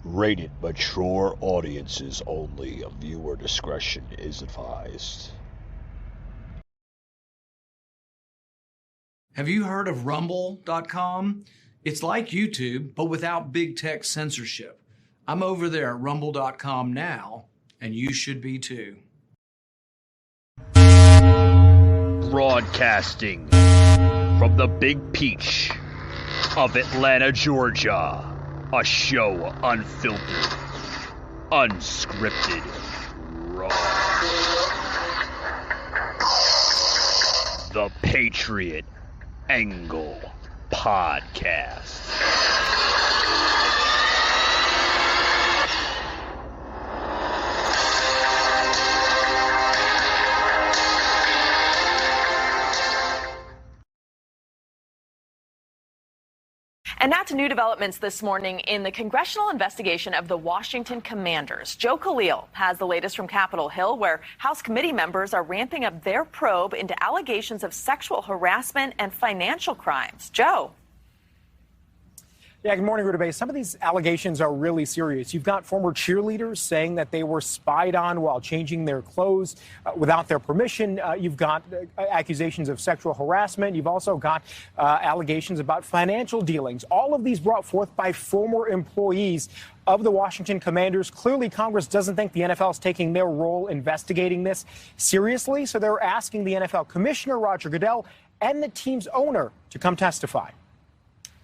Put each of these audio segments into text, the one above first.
Rated mature audiences only. Viewer discretion is advised. Have you heard of Rumble.com? It's like YouTube, but without big tech censorship. I'm over there at Rumble.com now, and you should be too. Broadcasting from the Big Peach of Atlanta, Georgia. A show unfiltered, unscripted, raw. The Patriot Angle Podcast. And now to new developments this morning in the congressional investigation of the Washington Commanders. Joe Khalil has the latest from Capitol Hill, where House committee members are ramping up their probe into allegations of sexual harassment and financial crimes. Joe. Yeah, good morning, Rutabaga. Some of these allegations are really serious. You've got former cheerleaders saying that they were spied on while changing their clothes without their permission. You've got accusations of sexual harassment. You've also got allegations about financial dealings. All of these brought forth by former employees of the Washington Commanders. Clearly, Congress doesn't think the NFL is taking their role investigating this seriously, so they're asking the NFL Commissioner, Roger Goodell, and the team's owner to come testify.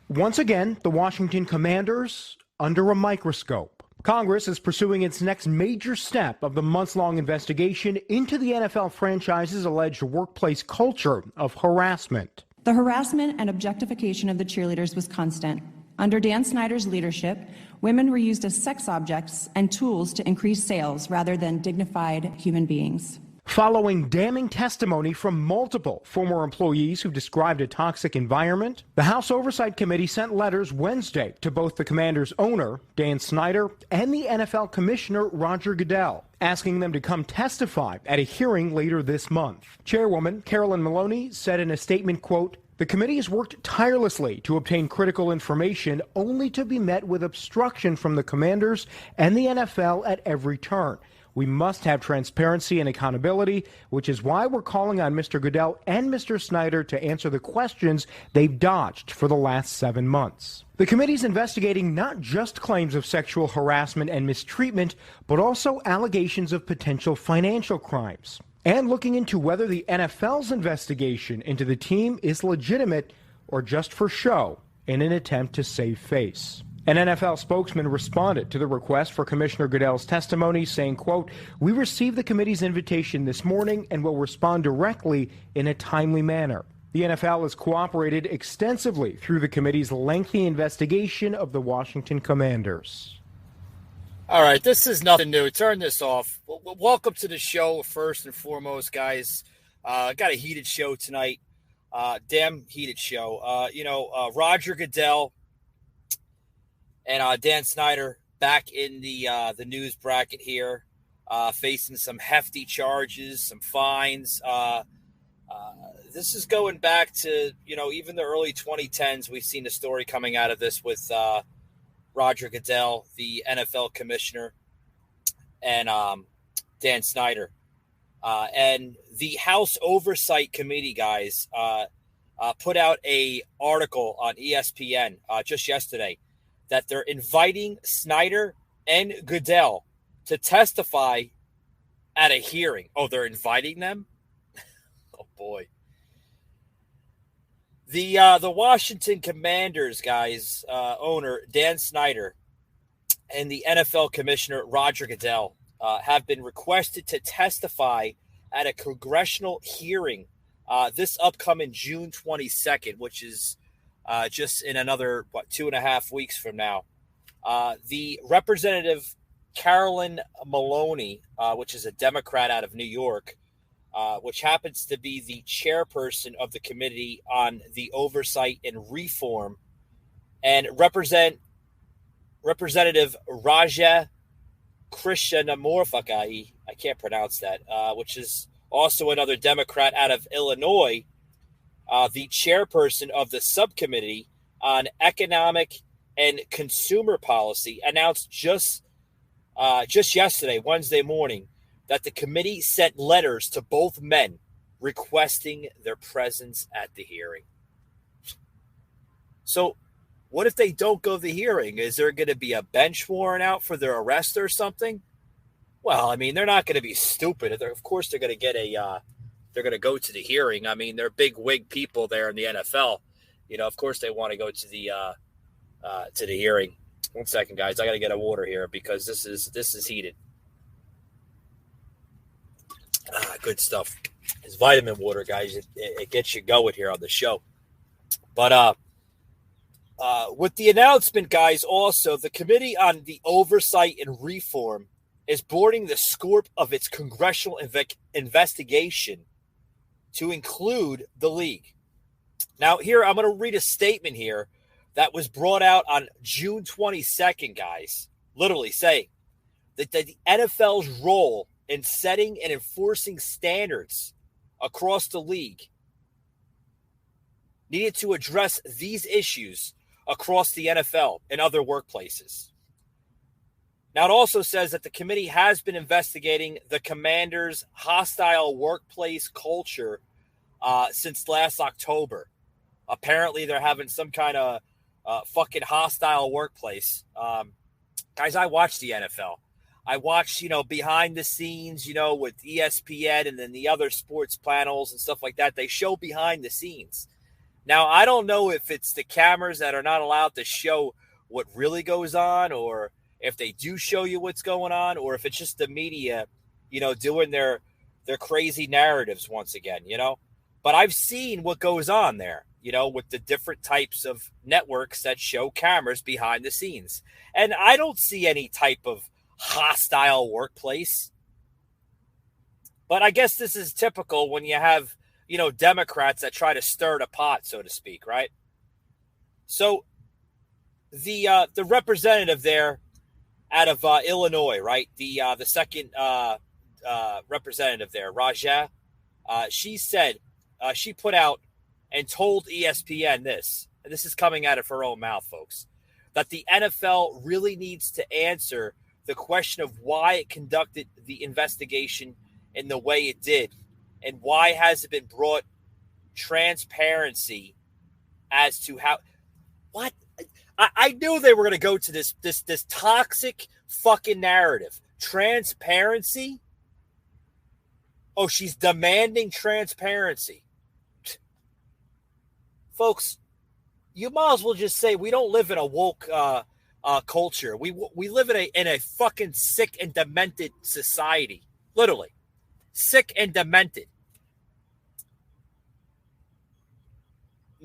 Once again, the Washington Commanders under a microscope. Congress is pursuing its next major step of the months-long investigation into the NFL franchise's alleged workplace culture of harassment. The harassment and objectification of the cheerleaders was constant. Under Dan Snyder's leadership, women were used as sex objects and tools to increase sales rather than dignified human beings. Following damning testimony from multiple former employees who described a toxic environment, the House Oversight Committee sent letters Wednesday to both the Commanders' owner, Dan Snyder, and the NFL Commissioner, Roger Goodell, asking them to come testify at a hearing later this month. Chairwoman Carolyn Maloney said in a statement, quote, "The committee has worked tirelessly to obtain critical information only to be met with obstruction from the Commanders and the NFL at every turn. We must have transparency and accountability, which is why we're calling on Mr. Goodell and Mr. Snyder to answer the questions they've dodged for the last 7 months." The committee's investigating not just claims of sexual harassment and mistreatment, but also allegations of potential financial crimes, and looking into whether the NFL's investigation into the team is legitimate or just for show in an attempt to save face. An NFL spokesman responded to the request for Commissioner Goodell's testimony, saying, quote, "We received the committee's invitation this morning and will respond directly in a timely manner." The NFL has cooperated extensively through the committee's lengthy investigation of the Washington Commanders. All right, this is nothing new. Turn this off. Welcome to the show, first and foremost, guys. Got a heated show tonight. Damn heated show. Roger Goodell and Dan Snyder back in the news bracket here, facing some hefty charges, some fines. This is going back to, even the early 2010s. We've seen the story coming out of this with Roger Goodell, the NFL commissioner, and Dan Snyder. And the House Oversight Committee, guys, put out a article on ESPN just yesterday that they're inviting Snyder and Goodell to testify at a hearing. Oh, they're inviting them? Oh, boy. The Washington Commanders, guys, owner Dan Snyder and the NFL Commissioner Roger Goodell have been requested to testify at a congressional hearing this upcoming June 22nd, which is just in another, 2.5 weeks from now. The Representative Carolyn Maloney, which is a Democrat out of New York, which happens to be the chairperson of the Committee on the Oversight and Reform, and Representative Raja Krishnamurthy, I can't pronounce that, which is also another Democrat out of Illinois, the chairperson of the subcommittee on economic and Consumer Policy announced just yesterday, Wednesday morning, that the committee sent letters to both men requesting their presence at the hearing. So what if they don't go to the hearing? Is there going to be a bench warrant out for their arrest or something? Well, I mean, they're not going to be stupid. Of course, they're going to get they're going to go to the hearing. I mean, they're big wig people there in the NFL. You know, of course, they want to go to the hearing. 1 second, guys. I got to get a water here because this is heated. Good stuff. It's vitamin water, guys. It gets you going here on the show. But with the announcement, guys, also, the Committee on the Oversight and Reform is broadening the scope of its congressional investigation to include the league. Now, here, I'm going to read a statement here that was brought out on June 22nd, guys, literally saying that the NFL's role in setting and enforcing standards across the league needed to address these issues across the NFL and other workplaces. Now, it also says that the committee has been investigating the Commanders' hostile workplace culture since last October. Apparently, they're having some kind of fucking hostile workplace. Guys, I watch the NFL. I watch, behind the scenes, with ESPN and then the other sports panels and stuff like that. They show behind the scenes. Now, I don't know if it's the cameras that are not allowed to show what really goes on, or if they do show you what's going on, or if it's just the media, doing their crazy narratives once again, But I've seen what goes on there, with the different types of networks that show cameras behind the scenes. And I don't see any type of hostile workplace. But I guess this is typical when you have, Democrats that try to stir the pot, so to speak, right? So the representative there out of Illinois, right? The second representative there, Raja, she said, she put out and told ESPN this, and this is coming out of her own mouth, folks, that the NFL really needs to answer the question of why it conducted the investigation in the way it did, and why has it been brought transparency as to how, what? I knew they were going to go to this toxic fucking narrative. Transparency? Oh, she's demanding transparency. Folks, you might as well just say we don't live in a woke culture. We live in a fucking sick and demented society. Literally. Sick and demented.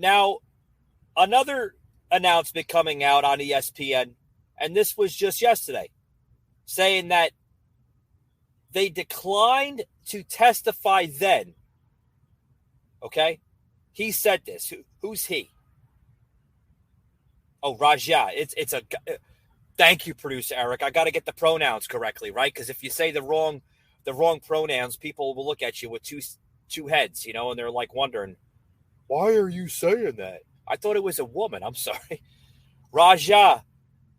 Now, another announcement coming out on ESPN, and this was just yesterday, saying that they declined to testify then. Okay? He said this. Who's he? Oh, Raja. It's a. Thank you, producer Eric. I got to get the pronouns correctly, right? Because if you say the wrong pronouns, people will look at you with two heads, and they're like wondering, why are you saying that? I thought it was a woman. I'm sorry. Raja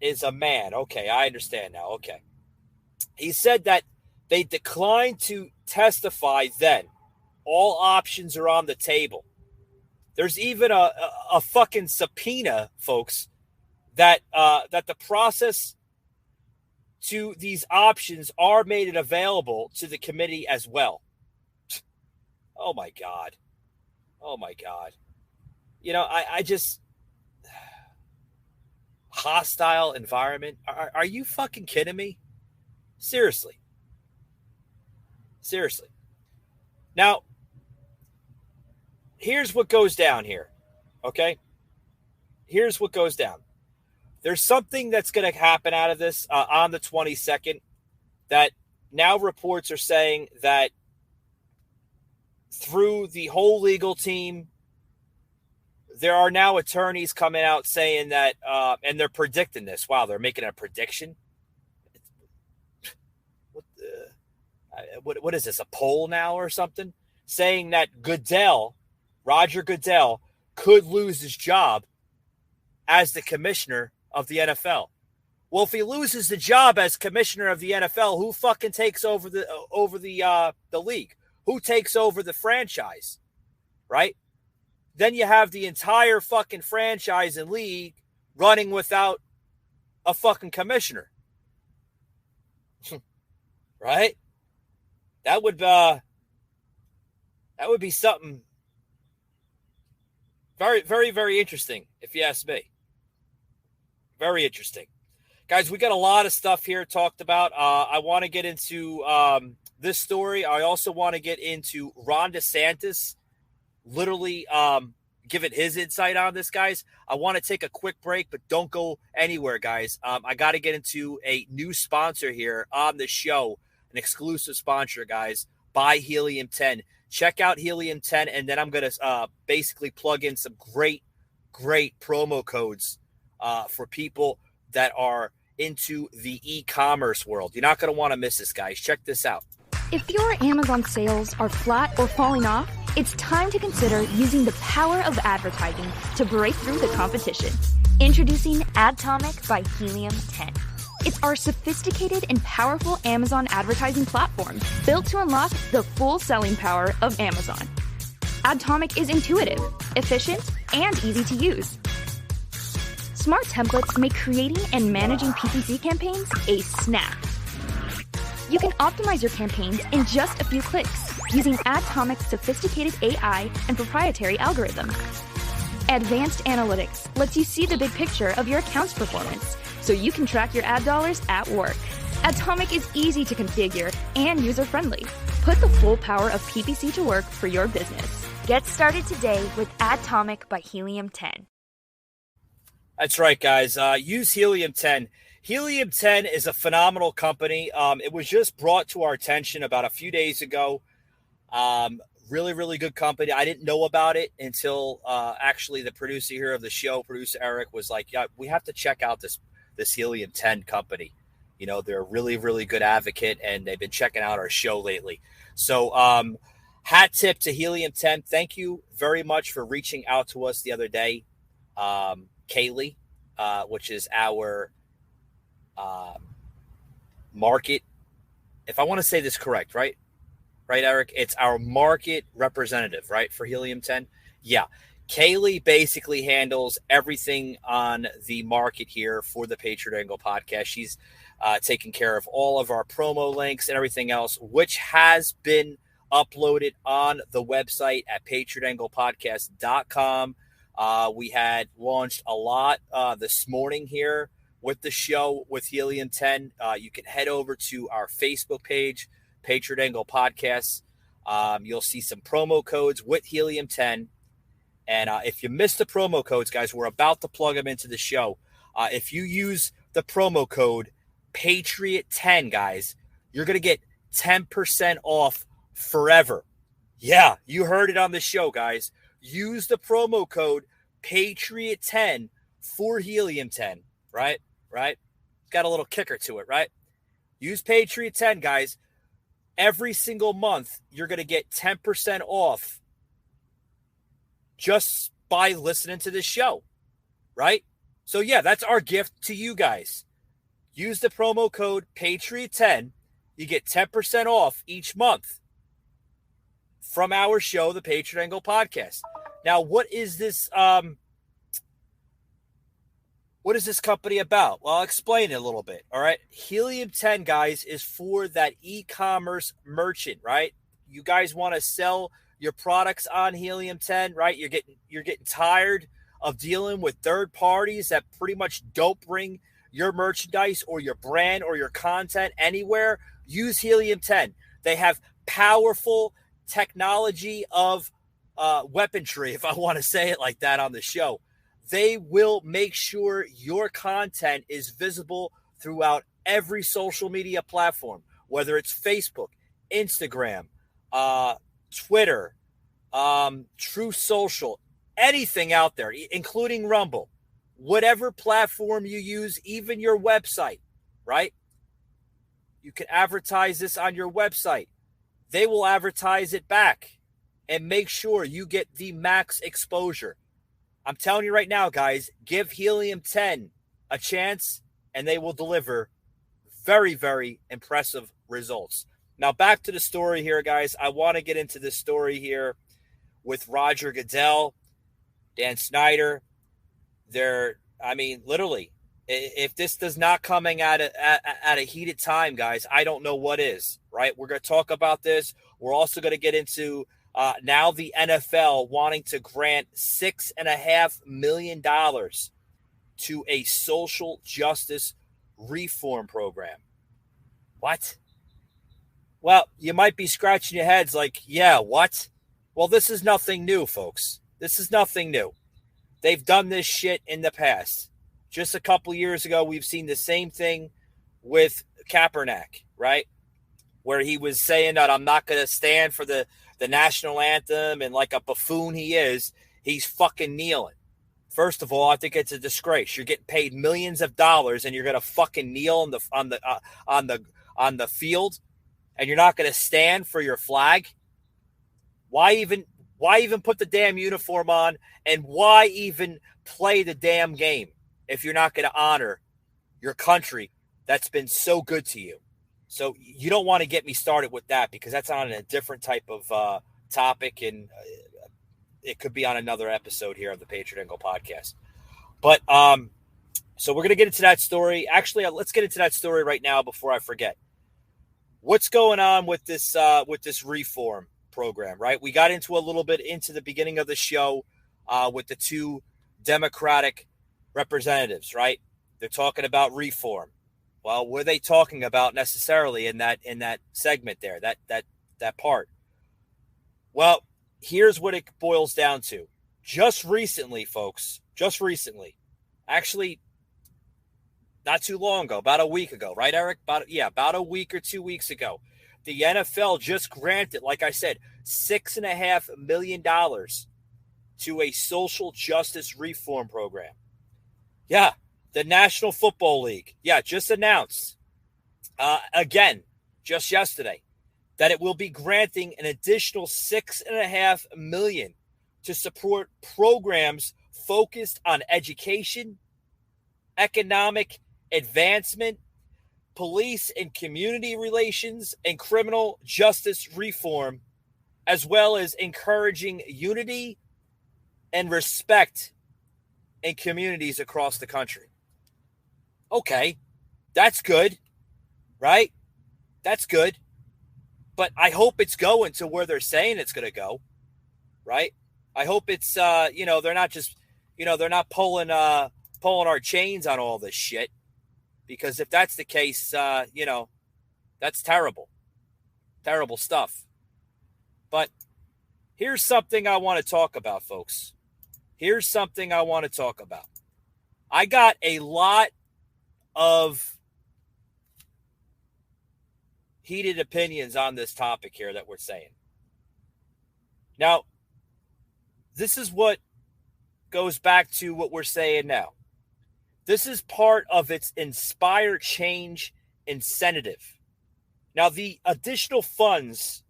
is a man. Okay, I understand now. Okay. He said that they declined to testify then. All options are on the table. There's even a fucking subpoena, folks, that the process to these options are made available to the committee as well. Oh, my God. Oh, my God. I just... Hostile environment? Are you fucking kidding me? Seriously. Seriously. Now, here's what goes down here, okay? Here's what goes down. There's something that's going to happen out of this on the 22nd that now reports are saying that through the whole legal team, there are now attorneys coming out saying that, and they're predicting this. Wow, they're making a prediction? What is this, a poll now or something? Saying that Goodell, Roger Goodell, could lose his job as the commissioner of the NFL. Well, if he loses the job as commissioner of the NFL, who fucking takes over the league? Who takes over the franchise? Right? Then you have the entire fucking franchise and league running without a fucking commissioner. Right? That would be something very, very, very interesting, if you ask me. Very interesting. Guys, we got a lot of stuff here talked about. I want to get into this story. I also want to get into Ron DeSantis literally giving his insight on this, guys. I want to take a quick break, but don't go anywhere, guys. I got to get into a new sponsor here on the show, an exclusive sponsor, guys, by Helium 10. Check out Helium 10, and then I'm going to basically plug in some great promo codes for people that are into the e-commerce world. You're not going to want to miss this, guys. Check this out. If your Amazon sales are flat or falling off, it's time to consider using the power of advertising to break through the competition. Introducing Adtomic by Helium 10. It's our sophisticated and powerful Amazon advertising platform built to unlock the full selling power of Amazon. Adtomic is intuitive, efficient, and easy to use. Smart templates make creating and managing PPC campaigns a snap. You can optimize your campaigns in just a few clicks using Adtomic's sophisticated AI and proprietary algorithms. Advanced analytics lets you see the big picture of your account's performance so you can track your ad dollars at work. Adtomic is easy to configure and user-friendly. Put the full power of PPC to work for your business. Get started today with Adtomic by Helium 10. That's right, guys. Use Helium 10. Helium 10 is a phenomenal company. It was just brought to our attention about a few days ago. Really, really good company. I didn't know about it until actually the producer here of the show, producer Eric, was like, yeah, we have to check out this Helium 10 company. You know, they're a really, really good advocate, and they've been checking out our show lately. So hat tip to Helium 10. Thank you very much for reaching out to us the other day. Kaylee, which is our market, if I want to say this correct, right, Eric? It's our market representative, right, for Helium 10? Yeah. Kaylee basically handles everything on the market here for the Patriot Angle podcast. She's taking care of all of our promo links and everything else, which has been uploaded on the website at patriotanglepodcast.com. We had launched a lot this morning here with the show with Helium 10. You can head over to our Facebook page, Patriot Angle Podcasts. You'll see some promo codes with Helium 10. And if you missed the promo codes, guys, we're about to plug them into the show. If you use the promo code Patriot10, guys, you're going to get 10% off forever. Yeah, you heard it on the show, guys. Use the promo code Patriot10 for Helium 10, right? Got a little kicker to it, right? Use Patriot10, guys. Every single month, you're going to get 10% off just by listening to this show, right? So, yeah, that's our gift to you guys. Use the promo code Patriot10. You get 10% off each month from our show, the Patriot Angle Podcast. Now, what is this company about? Well, I'll explain it a little bit, all right? Helium 10, guys, is for that e-commerce merchant, right? You guys want to sell your products on Helium 10, right? You're getting tired of dealing with third parties that pretty much don't bring your merchandise or your brand or your content anywhere. Use Helium 10. They have powerful technology of weaponry, if I want to say it like that on the show. They will make sure your content is visible throughout every social media platform, whether it's Facebook, Instagram, Twitter, True Social, anything out there, including Rumble, whatever platform you use, even your website, right? You can advertise this on your website. They will advertise it back and make sure you get the max exposure. I'm telling you right now, guys, give Helium 10 a chance, and they will deliver very, very impressive results. Now, back to the story here, guys. I want to get into this story here with Roger Goodell, Dan Snyder. Literally, if this does not coming at a heated time, guys, I don't know what is, right? We're going to talk about this. We're also going to get into now the NFL wanting to grant $6.5 million to a social justice reform program. What? Well, you might be scratching your heads like, yeah, what? Well, this is nothing new, folks. This is nothing new. They've done this shit in the past. Just a couple years ago, we've seen the same thing with Kaepernick, right? Where he was saying that I'm not going to stand for the national anthem, and like a buffoon he is, he's fucking kneeling. First of all, I think it's a disgrace. You're getting paid millions of dollars, and you're going to fucking kneel on the field, and you're not going to stand for your flag. Why even put the damn uniform on, and why even play the damn game if you're not going to honor your country that's been so good to you? So you don't want to get me started with that, because that's on a different type of topic, and it could be on another episode here of the Patriot Angle podcast. But so we're going to get into that story. Actually, let's get into that story right now before I forget. What's going on with this reform program, right? We got into a little bit into the beginning of the show with the two Democratic representatives, right? They're talking about reform. Well, what are they talking about necessarily in that segment there, that part? Well, here's what it boils down to. Just recently, folks, actually not too long ago, about a week ago, right, Eric? About a week or 2 weeks ago, the NFL just granted, like I said, $6.5 million to a social justice reform program. Yeah, the National Football League, just announced, again, just yesterday, that it will be granting an additional $6.5 million to support programs focused on education, economic advancement, police and community relations, and criminal justice reform, as well as encouraging unity and respect in communities across the country. Okay, that's good, right? That's good. But I hope it's going to where they're saying it's going to go, right? I hope it's, they're not just, they're not pulling our chains on all this shit. Because if that's the case, that's terrible. Terrible stuff. But here's something I want to talk about, folks. Here's something I want to talk about. I got a lot of heated opinions on this topic here that we're saying. Now, this is what goes back to what we're saying now. This is part of its Inspire Change incentive. Now, the additional funds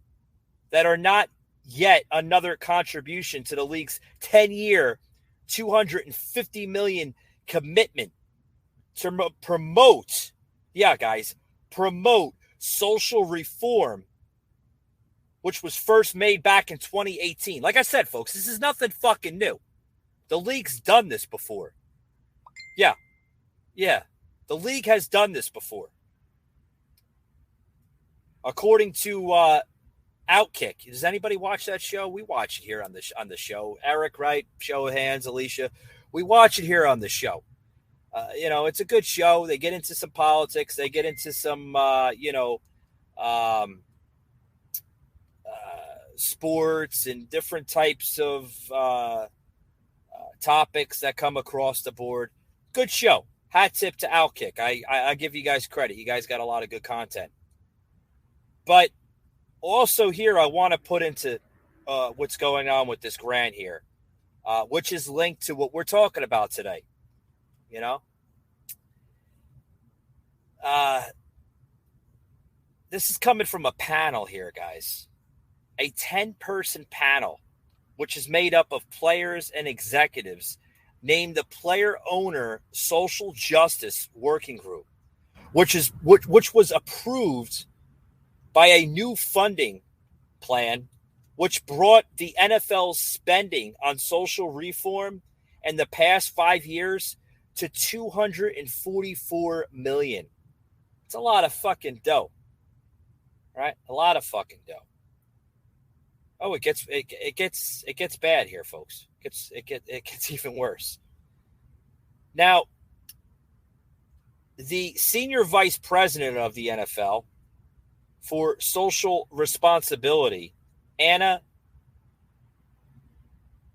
that are not yet another contribution to the league's 10-year, $250 million commitment to promote social reform, which was first made back in 2018. Like I said, folks, this is nothing fucking new. The league's done this before. Yeah, the league has done this before. According to Outkick, does anybody watch that show? We watch it here on the show. Eric, right? Show of hands, Alicia. We watch it here on the show. It's a good show. They get into some politics. They get into some, sports and different types of topics that come across the board. Good show. Hat tip to Outkick. I give you guys credit. You guys got a lot of good content. But also here, I want to put into what's going on with this grant here, which is linked to what we're talking about today. This is coming from a panel here, guys. A 10-person panel, which is made up of players and executives named the Player Owner Social Justice Working Group, which was approved by a new funding plan, which brought the NFL's spending on social reform in the past 5 years to $244 million. It's a lot of fucking dough, right? A lot of fucking dough. Oh, it gets bad here, folks. It gets even worse. Now, the senior vice president of the NFL for social responsibility, Anna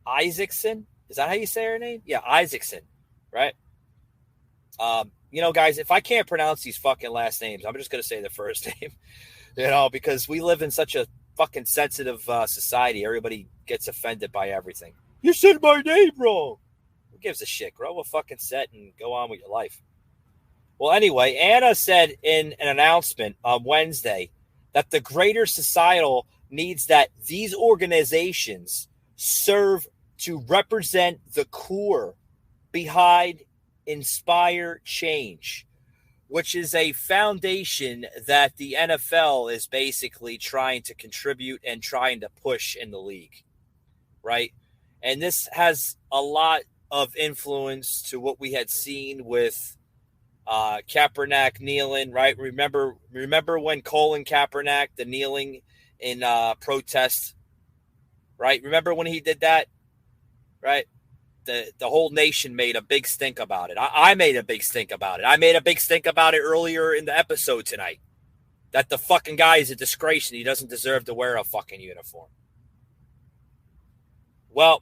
Isaacson, is that how you say her name? Yeah, Isaacson, right? Guys, if I can't pronounce these fucking last names, I'm just going to say the first name, because we live in such a fucking sensitive society. Everybody gets offended by everything. You said my name wrong. Who gives a shit? Grow a fucking set and go on with your life. Well, anyway, Anna said in an announcement on Wednesday that the greater societal needs that these organizations serve to represent the core behind Inspire Change, which is a foundation that the NFL is basically trying to contribute and trying to push in the league, right? And this has a lot of influence to what we had seen with Kaepernick kneeling, right? Remember when Colin Kaepernick, the kneeling in protest, right? Remember when he did that, right? The whole nation made a big stink about it. I made a big stink about it. I made a big stink about it earlier in the episode tonight. That the fucking guy is a disgrace and he doesn't deserve to wear a fucking uniform. Well,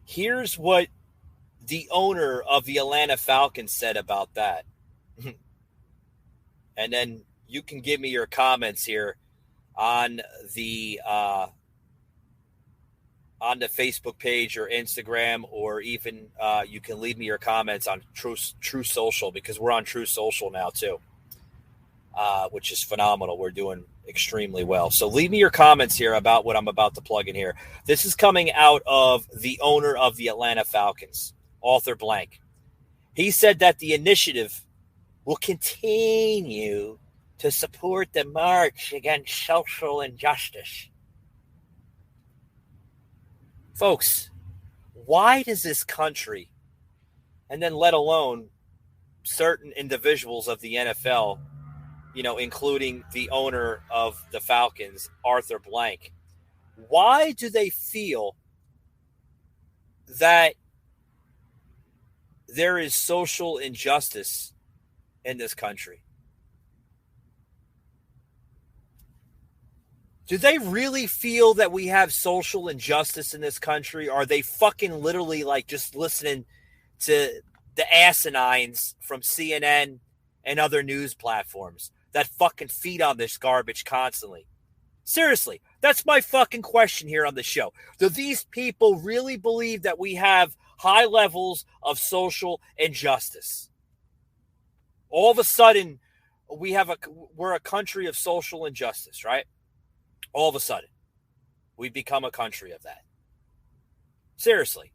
here's what the owner of the Atlanta Falcons said about that. And then you can give me your comments here on the Facebook page or Instagram, or even you can leave me your comments on True Social, because we're on True Social now too, which is phenomenal. We're doing extremely well. So leave me your comments here about what I'm about to plug in here. This is coming out of the owner of the Atlanta Falcons, Arthur Blank. He said that the initiative will continue to support the march against social injustice. Folks, why does this country, and then let alone certain individuals of the NFL, including the owner of the Falcons, Arthur Blank, why do they feel that there is social injustice in this country? Do they really feel that we have social injustice in this country? Or are they fucking literally like just listening to the asinines from CNN and other news platforms that fucking feed on this garbage constantly? Seriously, that's my fucking question here on the show. Do these people really believe that we have high levels of social injustice? All of a sudden, we're a country of social injustice, right? All of a sudden, we become a country of that. Seriously,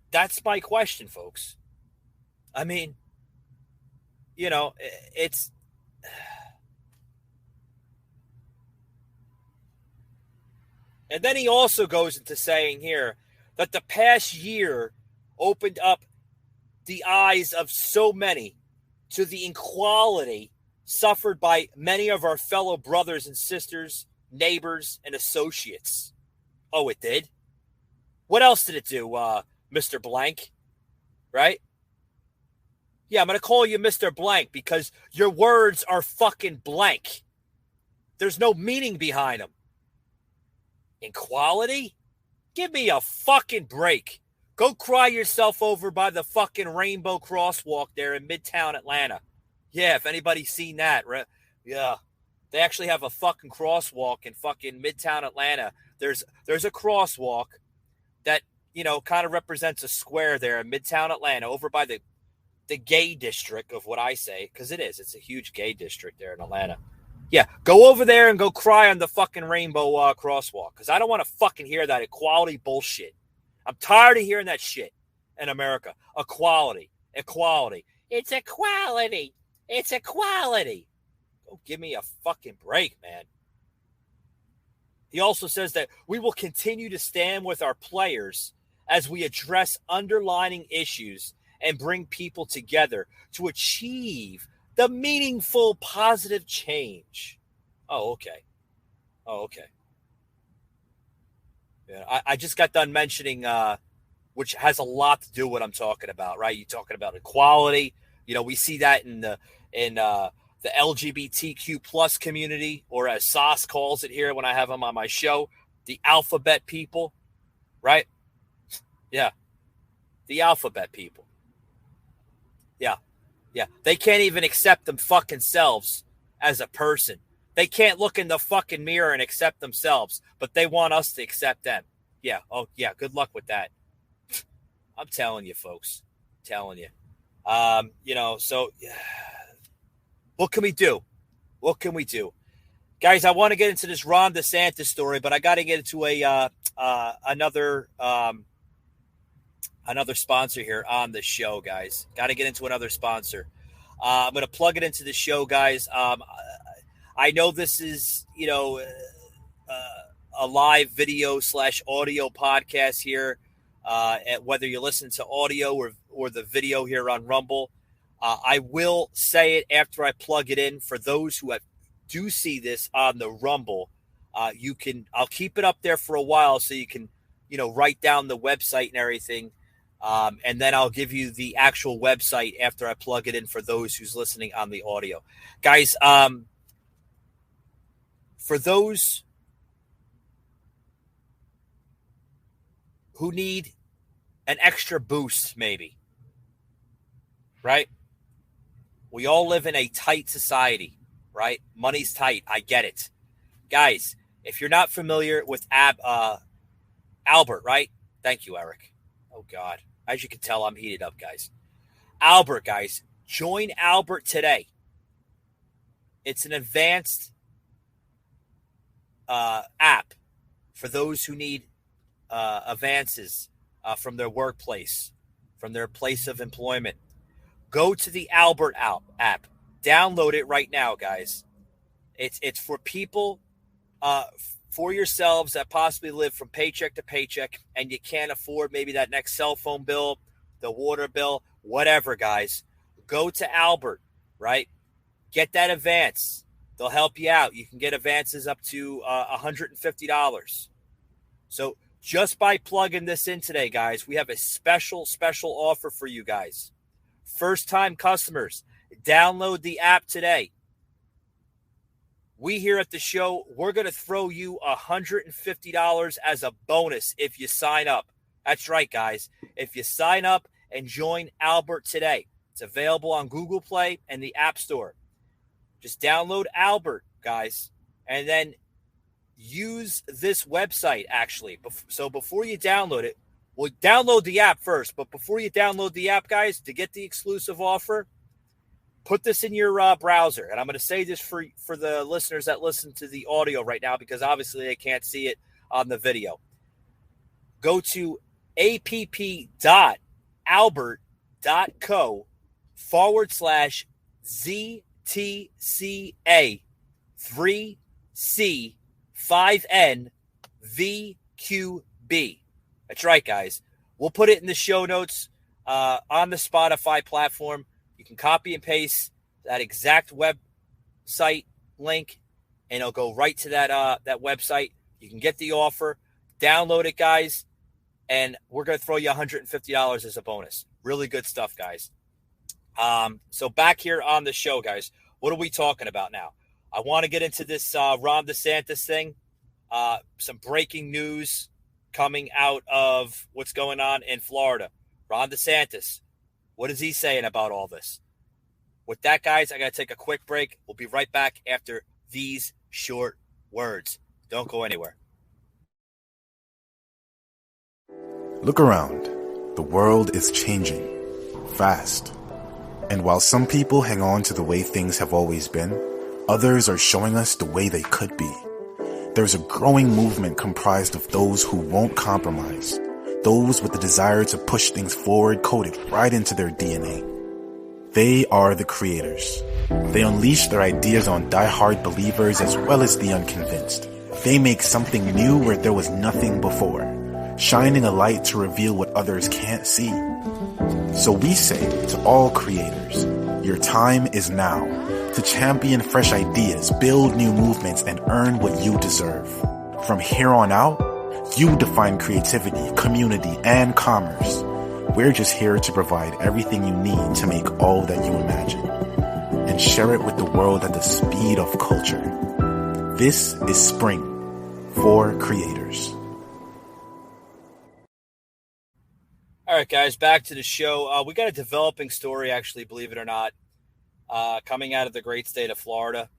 that's my question, folks. I mean, it's... And then he also goes into saying here that the past year opened up the eyes of so many to the inequality suffered by many of our fellow brothers and sisters, neighbors, and associates. Oh, it did? What else did it do, Mr. Blank? Right? Yeah, I'm going to call you Mr. Blank because your words are fucking blank. There's no meaning behind them. Equality? Give me a fucking break. Go cry yourself over by the fucking Rainbow Crosswalk there in Midtown Atlanta. Yeah, if anybody's seen that, right? Yeah. They actually have a fucking crosswalk in fucking Midtown Atlanta. There's a crosswalk that, kind of represents a square there in Midtown Atlanta over by the gay district of what I say, because it is. It's a huge gay district there in Atlanta. Yeah, go over there and go cry on the fucking Rainbow Crosswalk, because I don't want to fucking hear that equality bullshit. I'm tired of hearing that shit in America. Equality. It's equality. It's equality. Oh, give me a fucking break, man. He also says that we will continue to stand with our players as we address underlying issues and bring people together to achieve the meaningful, positive change. Oh, okay. Yeah, I just got done mentioning, which has a lot to do with what I'm talking about, right? You're talking about equality. You know, we see that in the LGBTQ plus community, or as Sauce calls it here when I have him on my show, the alphabet people, right? Yeah. The alphabet people. Yeah. They can't even accept them fucking selves as a person. They can't look in the fucking mirror and accept themselves, but they want us to accept them. Yeah. Oh, yeah. Good luck with that. I'm telling you, folks. I'm telling you. So what can we do? Guys, I want to get into this Ron DeSantis story, but I got to get into another sponsor here on the show, guys. Got to get into another sponsor. I'm going to plug it into the show, guys. I know this is, a live video / audio podcast here, whether you listen to audio or the video here on Rumble. I will say it after I plug it in. For those who do see this on the Rumble, I'll keep it up there for a while so you can, write down the website and everything. And then I'll give you the actual website after I plug it in for those who's listening on the audio. Guys, for those who need an extra boost, maybe, right? We all live in a tight society, right? Money's tight. I get it. Guys, if you're not familiar with Albert, right? Thank you, Eric. Oh, God. As you can tell, I'm heated up, guys. Albert, guys. Join Albert today. It's an advanced app for those who need advances from their workplace, from their place of employment. Go to the Albert app. Download it right now, guys. It's for people, for yourselves that possibly live from paycheck to paycheck and you can't afford maybe that next cell phone bill, the water bill, whatever, guys. Go to Albert, right? Get that advance. They'll help you out. You can get advances up to $150. So just by plugging this in today, guys, we have a special offer for you guys. First-time customers, download the app today. We here at the show, we're going to throw you $150 as a bonus if you sign up. That's right, guys. If you sign up and join Albert today, it's available on Google Play and the App Store. Just download Albert, guys, and then use this website, actually. So before you download it, well, download the app first. But before you download the app, guys, to get the exclusive offer, put this in your browser. And I'm going to say this for the listeners that listen to the audio right now, because obviously they can't see it on the video. Go to app.albert.co/ZTCA3C5NVQB. That's right, guys. We'll put it in the show notes on the Spotify platform. You can copy and paste that exact website link, and it'll go right to that website. You can get the offer, download it, guys, and we're going to throw you $150 as a bonus. Really good stuff, guys. So back here on the show, guys, what are we talking about now? I want to get into this Ron DeSantis thing. Some breaking news coming out of what's going on in Florida. Ron DeSantis, what is he saying about all this? With that, guys, I got to take a quick break. We'll be right back after these short words. Don't go anywhere. Look around. The world is changing fast. And while some people hang on to the way things have always been, others are showing us the way they could be. There's a growing movement comprised of those who won't compromise, those with the desire to push things forward coded right into their DNA. They are the creators. They unleash their ideas on die-hard believers as well as the unconvinced. They make something new where there was nothing before, shining a light to reveal what others can't see. So we say to all creators, your time is now to champion fresh ideas, build new movements, and earn what you deserve. From here on out, you define creativity, community, and commerce. We're just here to provide everything you need to make all that you imagine and share it with the world at the speed of culture. This is Spring for Creators. All right, guys, back to the show. We got a developing story, actually, believe it or not, coming out of the great state of Florida.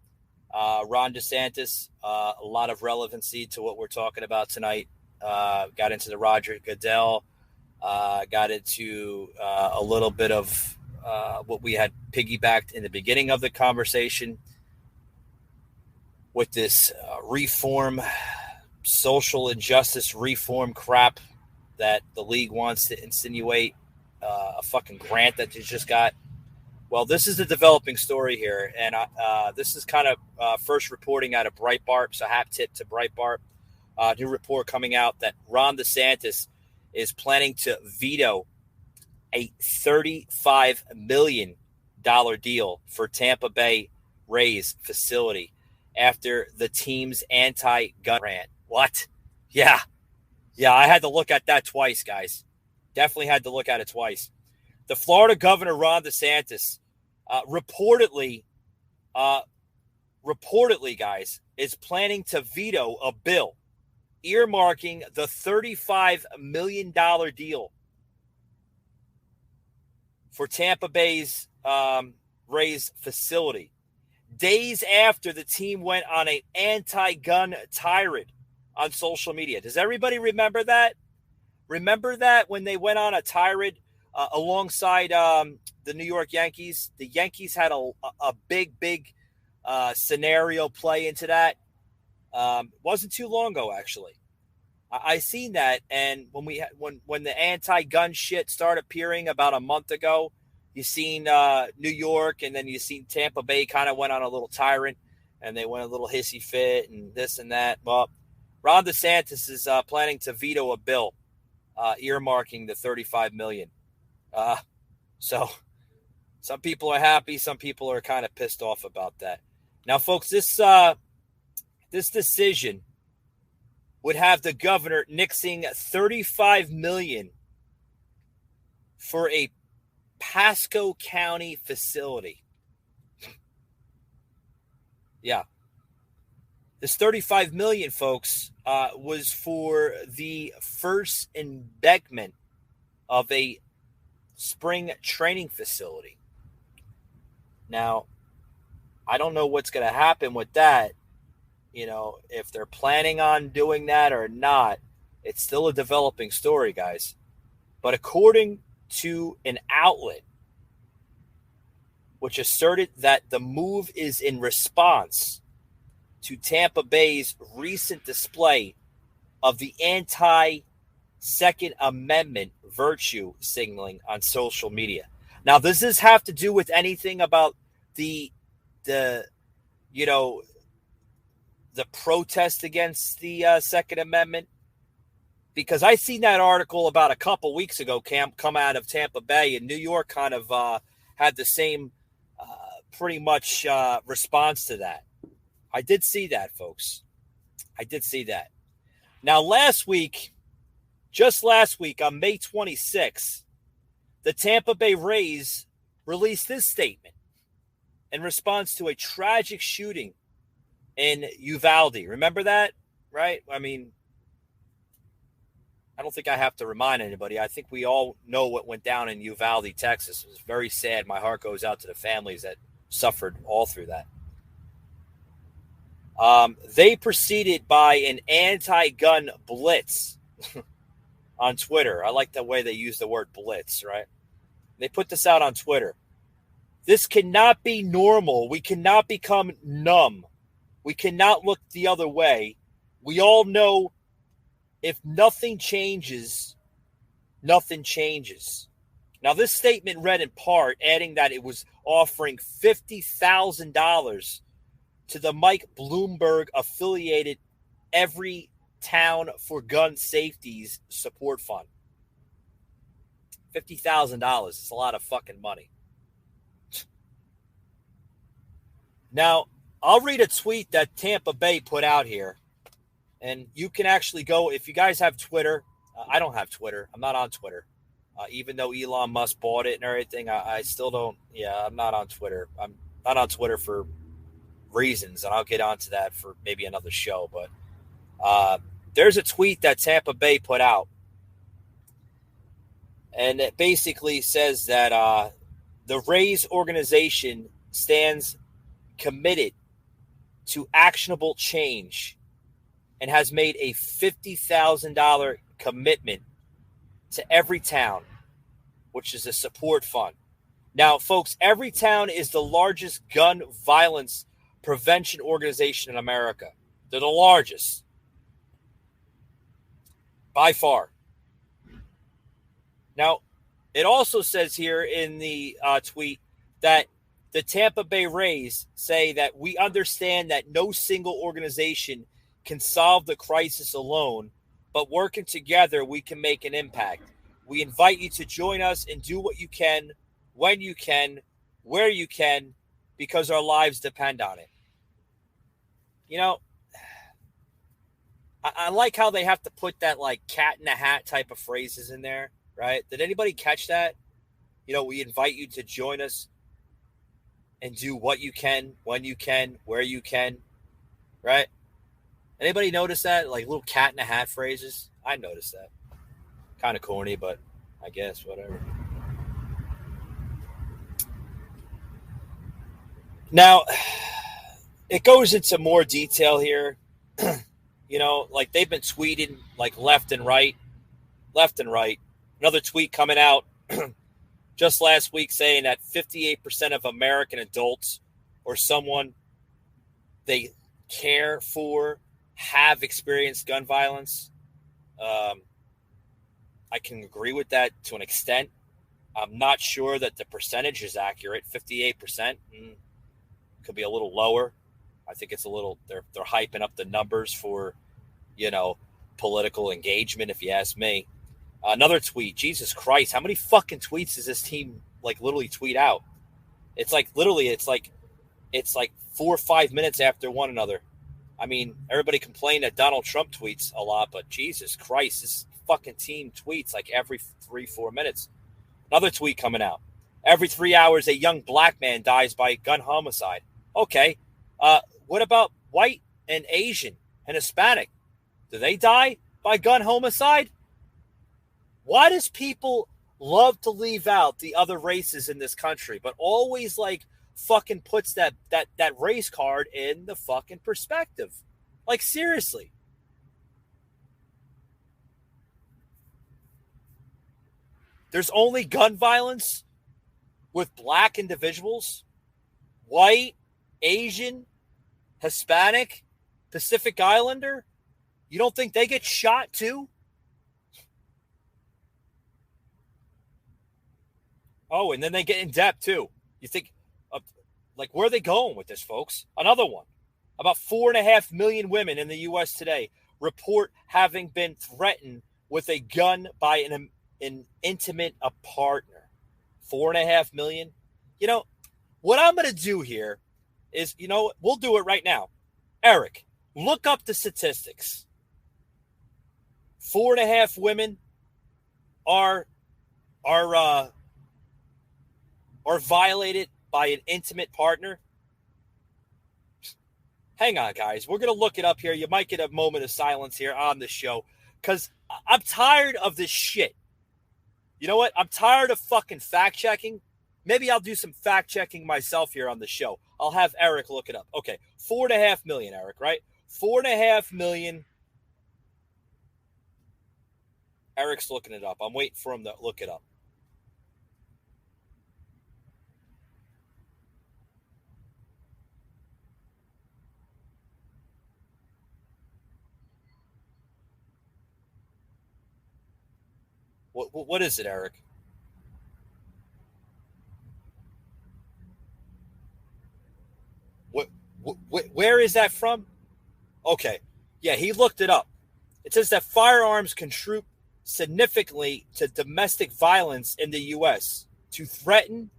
Ron DeSantis, a lot of relevancy to what we're talking about tonight. Got into the Roger Goodell, got into a little bit of what we had piggybacked in the beginning of the conversation with this reform, social injustice reform crap that the league wants to insinuate, a fucking grant that you just got. Well, this is the developing story here, and this is kind of first reporting out of Breitbart, so hat tip to Breitbart. New report coming out that Ron DeSantis is planning to veto a $35 million deal for Tampa Bay Rays facility after the team's anti-gun rant. What? Yeah, I had to look at that twice, guys. Definitely had to look at it twice. The Florida governor, Ron DeSantis, reportedly, guys, is planning to veto a bill earmarking the $35 million deal for Tampa Bay's Rays facility, days after the team went on an anti-gun tirade on social media. Does everybody remember that? Remember that when they went on a tirade alongside the New York Yankees? The Yankees had a big scenario play into that. Wasn't too long ago, actually. I seen that, and when the anti-gun shit started appearing about a month ago, you seen New York, and then you seen Tampa Bay kind of went on a little tyrant, and they went a little hissy fit and this and that. Well, Ron DeSantis is planning to veto a bill earmarking the $35 million. So some people are happy, some people are kind of pissed off about that. Now, folks, this decision would have the governor nixing $35 million for a Pasco County facility. Yeah. This $35 million, folks, was for the first embedment of a spring training facility. Now, I don't know what's going to happen with that. You know, if they're planning on doing that or not, it's still a developing story, guys. But according to an outlet which asserted that the move is in response to Tampa Bay's recent display of the anti-Second Amendment virtue signaling on social media. Now, does this have to do with anything about the protest against the Second Amendment? Because I seen that article about a couple weeks ago come out of Tampa Bay, and New York kind of had the same pretty much response to that. I did see that, folks. I did see that. Now, just last week on May 26th, the Tampa Bay Rays released this statement in response to a tragic shooting in Uvalde. Remember that, right? I mean, I don't think I have to remind anybody. I think we all know what went down in Uvalde, Texas. It was very sad. My heart goes out to the families that suffered all through that. They proceeded by an anti-gun blitz on Twitter. I like the way they use the word blitz, right? They put this out on Twitter. This cannot be normal. We cannot become numb. We cannot look the other way. We all know if nothing changes, nothing changes. Now, this statement read in part, adding that it was offering $50,000 to the Mike Bloomberg affiliated Every Town for Gun Safety's support fund. $50,000. It's a lot of fucking money. Now, I'll read a tweet that Tampa Bay put out here. And you can actually go, if you guys have Twitter. I don't have Twitter. I'm not on Twitter. Even though Elon Musk bought it and everything, I still don't. Yeah, I'm not on Twitter. I'm not on Twitter for reasons, and I'll get onto that for maybe another show. But there's a tweet that Tampa Bay put out, and it basically says that the Rays organization stands committed to actionable change and has made a $50,000 commitment to Every Town, which is a support fund. Now, folks, Every Town is the largest gun violence prevention organization in America. They're the largest by far. Now, it also says here in the tweet that the Tampa Bay Rays say that we understand that no single organization can solve the crisis alone, but working together, we can make an impact. We invite you to join us and do what you can, when you can, where you can, because our lives depend on it. You know, I like how they have to put that like cat in a hat type of phrases in there, right? Did anybody catch that? You know, we invite you to join us and do what you can, when you can, where you can, right? Anybody notice that? Like little cat in a hat phrases? I noticed that. Kind of corny, but I guess whatever. Now, it goes into more detail here. You know, like they've been tweeting like left and right. Another tweet coming out just last week saying that 58% of American adults or someone they care for have experienced gun violence. I can agree with that to an extent. I'm not sure that the percentage is accurate. 58% could be a little lower. I think it's a little. They're hyping up the numbers for, you know, political engagement. If you ask me. Another tweet. Jesus Christ, how many fucking tweets does this team like literally tweet out? It's like literally. It's like 4 or 5 minutes after one another. I mean, everybody complained that Donald Trump tweets a lot, but Jesus Christ, this fucking team tweets like every 3-4 minutes. Another tweet coming out. Every 3 hours, a young black man dies by gun homicide. Okay. What about white and Asian and Hispanic? Do they die by gun homicide? Why does people love to leave out the other races in this country, but always like fucking puts that race card in the fucking perspective? Like, seriously. There's only gun violence with black individuals, white, Asian, Hispanic, Pacific Islander. You don't think they get shot too? Oh, and then they get in depth too. You think, like, where are they going with this, folks? Another one. About 4.5 million women in the U.S. today report having been threatened with a gun by an intimate partner. 4.5 million. You know, what I'm going to do here is, you know, we'll do it right now. Eric, look up the statistics. 4.5 women are violated by an intimate partner. Hang on, guys. We're going to look it up here. You might get a moment of silence here on the show because I'm tired of this shit. You know what? I'm tired of fucking fact-checking. Maybe I'll do some fact-checking myself here on the show. I'll have Eric look it up. Okay, 4.5 million, Eric, right? 4.5 million. Eric's looking it up. I'm waiting for him to look it up. What is it, Eric? Where is that from? Okay. Yeah, he looked it up. It says that firearms contribute significantly to domestic violence in the U.S. to threaten,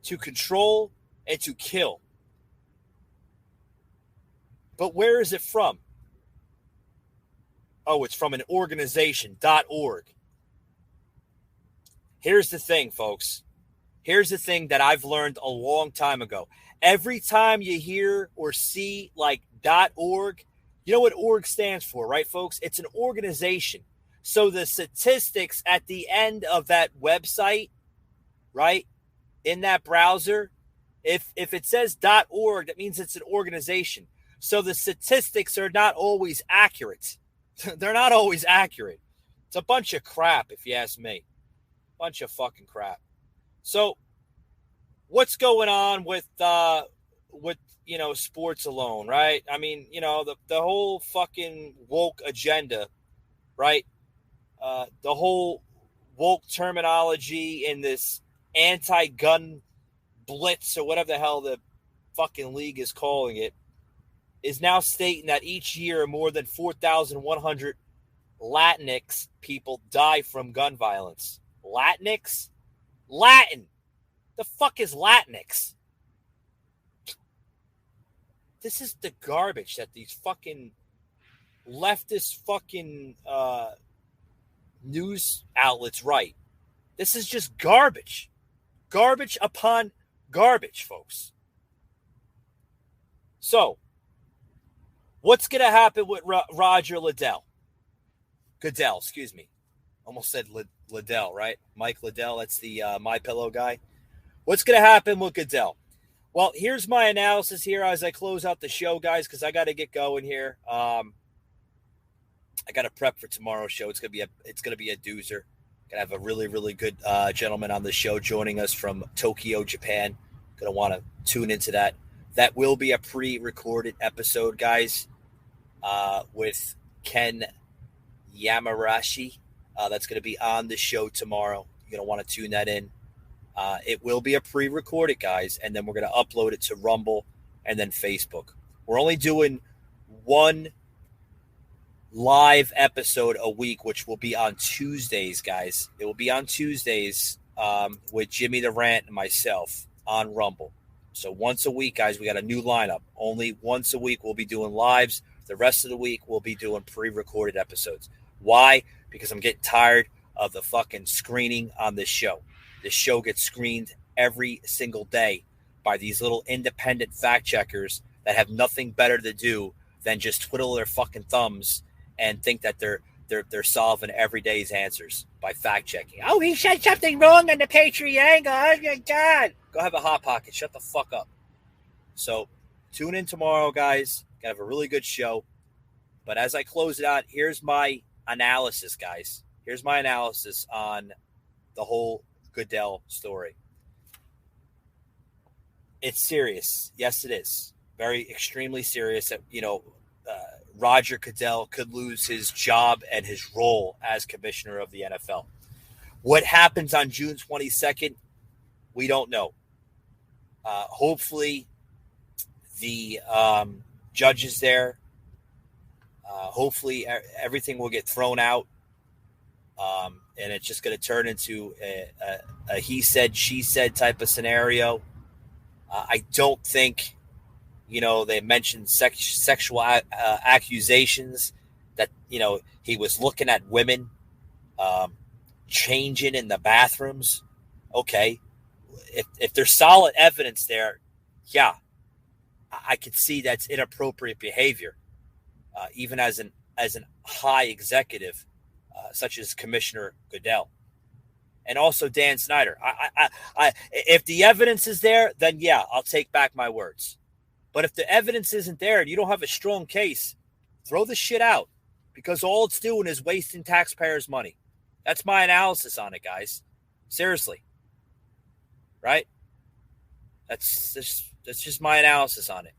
to control, and to kill. But where is it from? Oh, it's from an organization, .org. Here's the thing, folks. Here's the thing that I've learned a long time ago. Every time you hear or see like .org, you know what org stands for, right, folks? It's an organization. So the statistics at the end of that website, right, in that browser, if it says .org, that means it's an organization. So the statistics are not always accurate. They're not always accurate. It's a bunch of crap, if you ask me. Bunch of fucking crap. So what's going on with sports alone, right? I mean, the whole fucking woke agenda, right? The whole woke terminology in this anti-gun blitz or whatever the hell the fucking league is calling it is now stating that each year more than 4,100 Latinx people die from gun violence. Latinx? Latin. The fuck is Latinx? This is the garbage that these fucking leftist fucking news outlets write. This is just garbage. Garbage upon garbage, folks. So, what's going to happen with Roger Goodell? Excuse me. Almost said Liddell, right? Mike Liddell, that's the MyPillow guy. What's going to happen with Goodell? Well, here's my analysis here as I close out the show, guys, because I got to get going here. I got to prep for tomorrow's show. It's gonna be a doozer. Gonna have a really, really good gentleman on the show joining us from Tokyo, Japan. Gonna want to tune into that. That will be a pre-recorded episode, guys, with Ken Yamarashi. That's gonna be on the show tomorrow. You're gonna want to tune that in. It will be a pre-recorded, guys, and then we're gonna upload it to Rumble and then Facebook. We're only doing one live episode a week, which will be on Tuesdays, guys. It will be on Tuesdays with Jimmy the Rant and myself on Rumble. So once a week, guys, we got a new lineup. Only once a week we'll be doing lives. The rest of the week we'll be doing pre-recorded episodes. Why? Because I'm getting tired of the fucking screening on this show. This show gets screened every single day by these little independent fact checkers that have nothing better to do than just twiddle their fucking thumbs and think that they're solving every day's answers by fact checking. Oh, he said something wrong on the Patriot angle. Oh my God. Go have a hot pocket. Shut the fuck up. So tune in tomorrow, guys. Gonna have a really good show. But as I close it out, here's my analysis, guys. Here's my analysis on the whole Goodell story. It's serious. Yes, it is. Very extremely serious. Roger Goodell could lose his job and his role as commissioner of the NFL. What happens on June 22nd, we don't know. Hopefully, the judges there, hopefully everything will get thrown out, and it's just going to turn into a he said, she said type of scenario. I don't think, they mentioned sexual accusations that, he was looking at women changing in the bathrooms. Okay. If there's solid evidence there, yeah, I could see that's inappropriate behavior, even as an high executive, such as Commissioner Goodell. And also Dan Snyder. If the evidence is there, then yeah, I'll take back my words. But if the evidence isn't there and you don't have a strong case, throw the shit out, because all it's doing is wasting taxpayers' money. That's my analysis on it, guys. Seriously. Right? That's just my analysis on it.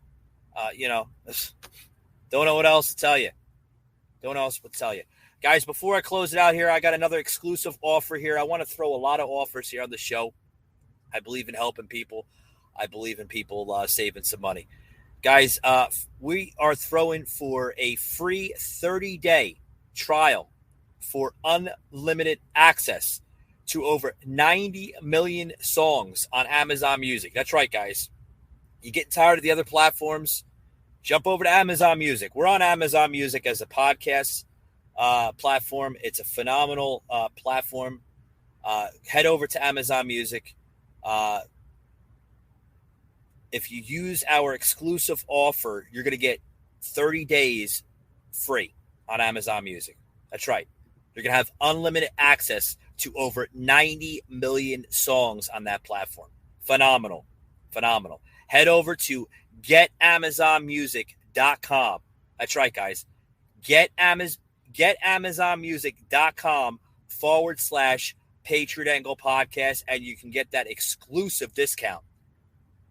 Don't know what else to tell you. Don't know what else to tell you. Guys, before I close it out here, I got another exclusive offer here. I want to throw a lot of offers here on the show. I believe in helping people. I believe in people saving some money. Guys, we are throwing for a free 30-day trial for unlimited access to over 90 million songs on Amazon Music. That's right, guys. You getting tired of the other platforms? Jump over to Amazon Music. We're on Amazon Music as a podcast platform. It's a phenomenal platform. Head over to Amazon Music. If you use our exclusive offer, you're going to get 30 days free on Amazon Music. That's right. You're going to have unlimited access to over 90 million songs on that platform. Phenomenal. Phenomenal. Head over to getamazonmusic.com. That's right, guys. getamazonmusic.com/Patriot Angle Podcast, and you can get that exclusive discount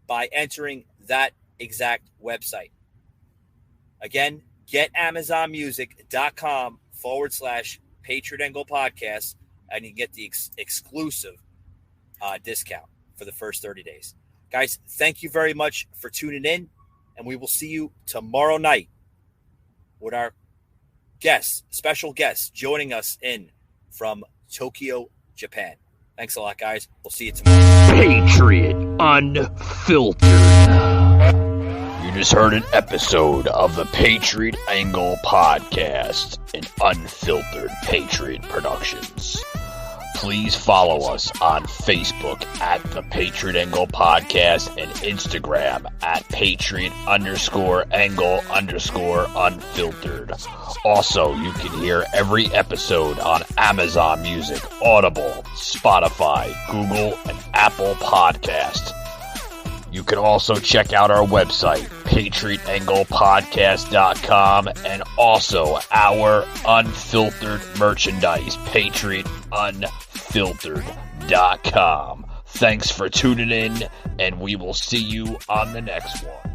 by entering that exact website. Again, getamazonmusic.com/Patriot Angle Podcast, and you get the exclusive discount for the first 30 days. Guys, thank you very much for tuning in, and we will see you tomorrow night with our special guests joining us in from Tokyo, Japan. Thanks a lot, guys. We'll see you tomorrow. Patriot Unfiltered. You just heard an episode of the Patriot Angle Podcast, an unfiltered Patriot Productions. Please follow us on Facebook at the Patriot Angle Podcast and Instagram at Patriot_Angle_unfiltered. Also, you can hear every episode on Amazon Music, Audible, Spotify, Google, and Apple Podcasts. You can also check out our website, PatriotAnglePodcast.com, and also our unfiltered merchandise, PatriotUnfiltered.com. Thanks for tuning in, and we will see you on the next one.